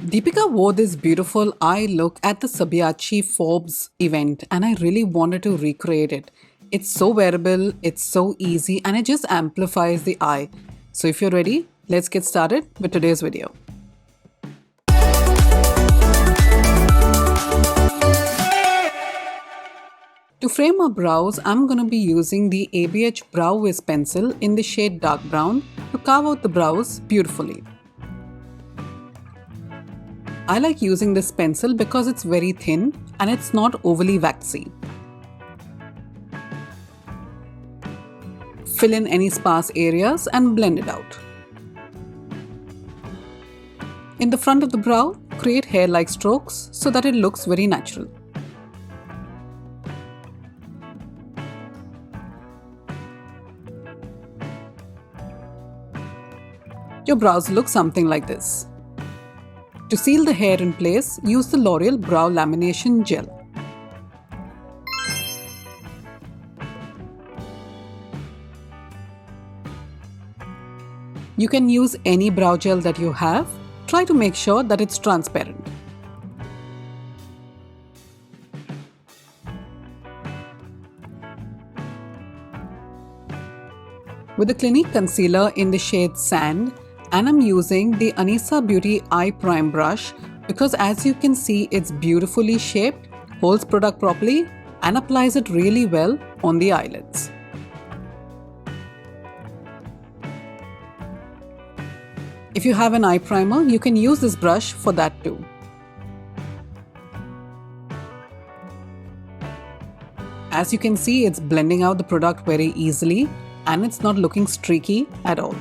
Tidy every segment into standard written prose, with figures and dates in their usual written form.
Deepika wore this beautiful eye look at the Sabyasachi Forbes event and I really wanted to recreate it. It's so wearable, it's so easy and it just amplifies the eye. So if you're ready, let's get started with today's video. To frame our brows, I'm going to be using the ABH Brow Wiz pencil in the shade dark brown to carve out the brows beautifully. I like using this pencil because it's very thin and it's not overly waxy. Fill in any sparse areas and blend it out. In the front of the brow, create hair-like strokes so that it looks very natural. Your brows look something like this. To seal the hair in place, use the L'Oreal Brow Lamination Gel. You can use any brow gel that you have. Try to make sure that it's transparent. With the Clinique concealer in the shade Sand, and I'm using the Anisa Beauty Eye Prime brush because as you can see it's beautifully shaped, holds product properly and applies it really well on the eyelids. If you have an eye primer, you can use this brush for that too. As you can see, it's blending out the product very easily and it's not looking streaky at all.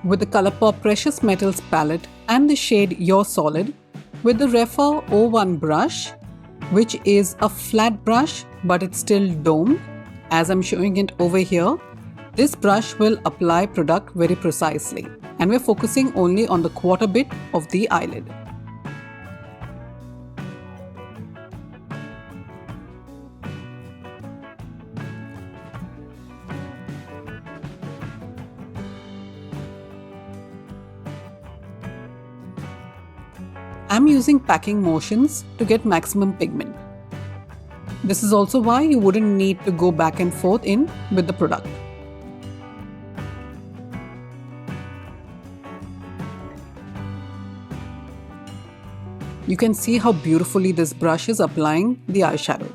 With the Colourpop Precious Metals palette and the shade Your Solid, with the Refa 01 brush, which is a flat brush but it's still domed, as I'm showing it over here, this brush will apply product very precisely and we're focusing only on the quarter bit of the eyelid. I'm using packing motions to get maximum pigment. This is also why you wouldn't need to go back and forth in with the product. You can see how beautifully this brush is applying the eyeshadow.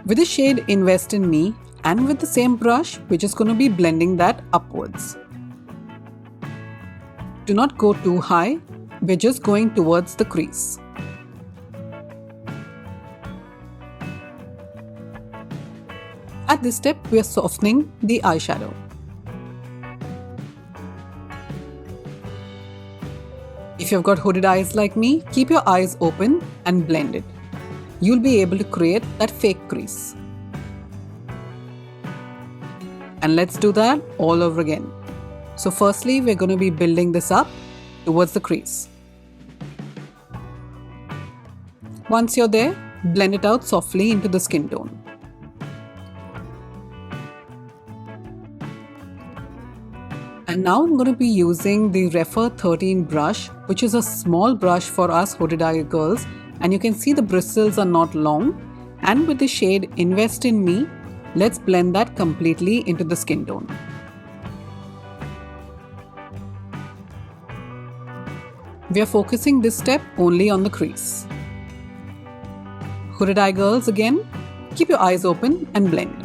With the shade Invest in Me, and with the same brush, we're just going to be blending that upwards. Do not go too high, we're just going towards the crease. At this step, we are softening the eyeshadow. If you've got hooded eyes like me, keep your eyes open and blend it. You'll be able to create that fake crease. And let's do that all over again. So firstly, we're going to be building this up towards the crease. Once you're there, blend it out softly into the skin tone. And now I'm going to be using the Refa 13 brush, which is a small brush for us hooded eye girls. And you can see the bristles are not long. And with the shade Invest in Me, let's blend that completely into the skin tone. We are focusing this step only on the crease. Hooded eye girls again, keep your eyes open and blend.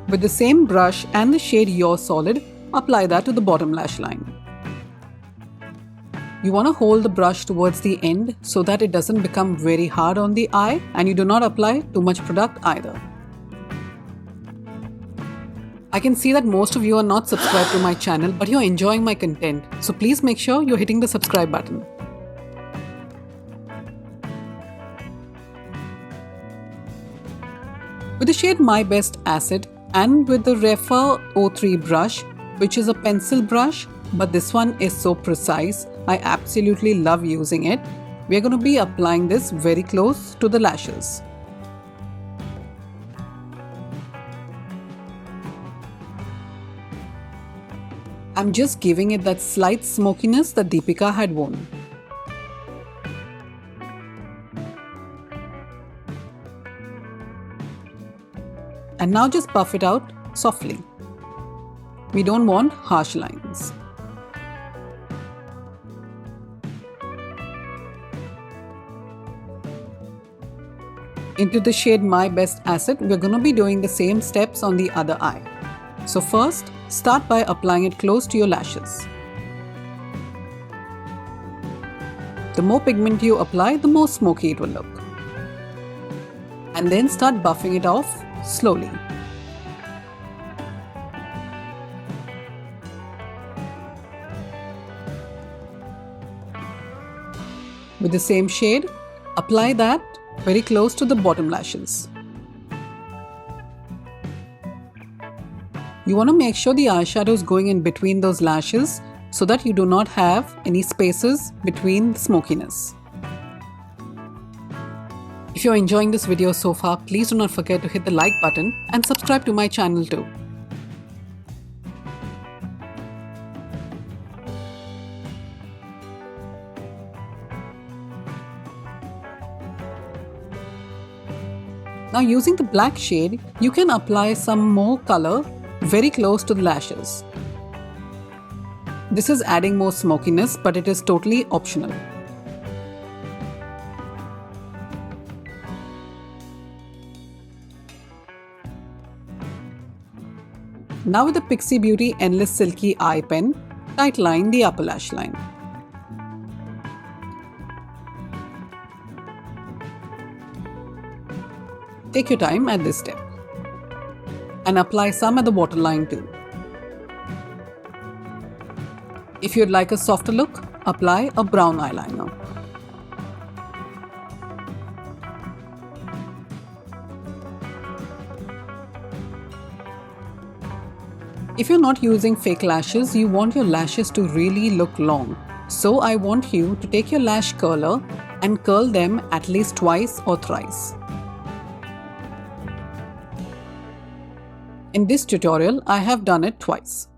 With the same brush and the shade Your Solid, apply that to the bottom lash line. You want to hold the brush towards the end so that it doesn't become very hard on the eye and you do not apply too much product either. I can see that most of you are not subscribed to my channel but you're enjoying my content, so please make sure you're hitting the subscribe button. With the shade My Best Acid, And with the Refa O3 brush, which is a pencil brush, but this one is so precise. I absolutely love using it. We are going to be applying this very close to the lashes. I'm just giving it that slight smokiness that Deepika had worn. And now just buff it out softly. We don't want harsh lines. Into the shade My Best Asset, we're going to be doing the same steps on the other eye. So first, start by applying it close to your lashes. The more pigment you apply, the more smoky it will look. And then start buffing it off slowly. With the same shade, apply that very close to the bottom lashes. You want to make sure the eyeshadow is going in between those lashes so that you do not have any spaces between the smokiness. If you're enjoying this video so far, please do not forget to hit the like button and subscribe to my channel too. Now using the black shade, you can apply some more color very close to the lashes. This is adding more smokiness, but it is totally optional. Now with the Pixi Beauty Endless Silky Eye Pen, tight line the upper lash line. Take your time at this step. And apply some at the waterline too. If you'd like a softer look, apply a brown eyeliner. If you're not using fake lashes, you want your lashes to really look long. So I want you to take your lash curler and curl them at least twice or thrice. In this tutorial, I have done it twice.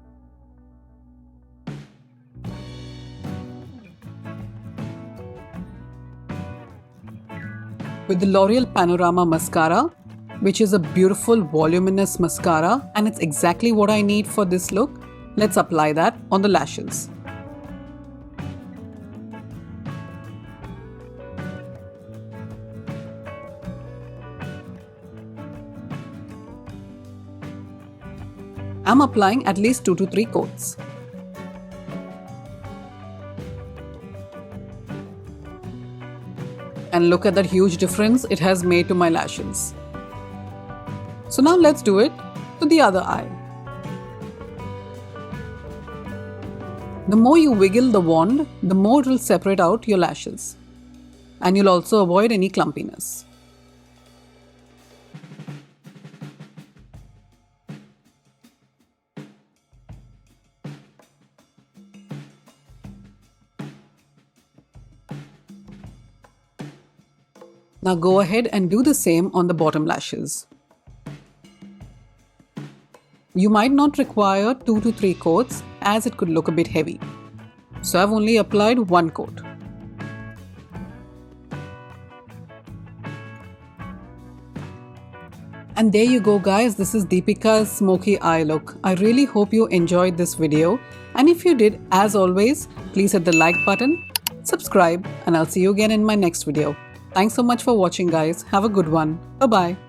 With the L'Oreal Panorama Mascara, which is a beautiful voluminous mascara and it's exactly what I need for this look, let's apply that on the lashes. I'm applying at least 2 to 3 coats. And look at that huge difference it has made to my lashes. So now let's do it to the other eye. The more you wiggle the wand, the more it will separate out your lashes. And you'll also avoid any clumpiness. Now go ahead and do the same on the bottom lashes. You might not require 2 to 3 coats as it could look a bit heavy. So I've only applied 1 coat. And there you go guys, this is Deepika's smoky eye look. I really hope you enjoyed this video, and if you did, as always, please hit the like button, subscribe, and I'll see you again in my next video. Thanks so much for watching guys. Have a good one. Bye bye.